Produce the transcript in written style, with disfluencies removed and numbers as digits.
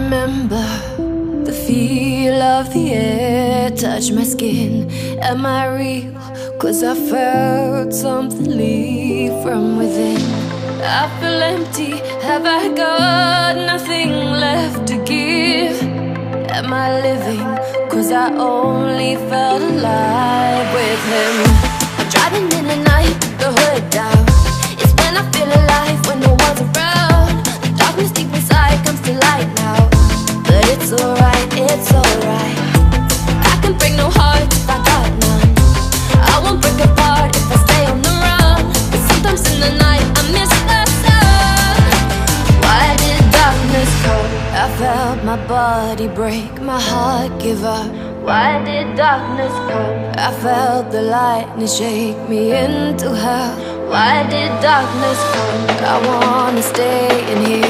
remember the feel of the air touch my skin. Am I real? 'Cause I felt something leave from within. I feel empty, have I got nothing left to give? Am I living? 'Cause I only felt alive with him. I'm driving in the night, the hood down. It's when I feel alive, when no one's around. The darkness deep inside comes to light now. But it's alright, it's alright. I can break no heart if I got none. I won't break apart if I stay on the run. But sometimes in the night I miss the sun. Why did darkness come? I felt my body break, my heart give up. Why did darkness come? I felt the lightning shake me into hell. Why did darkness come? I wanna stay in here.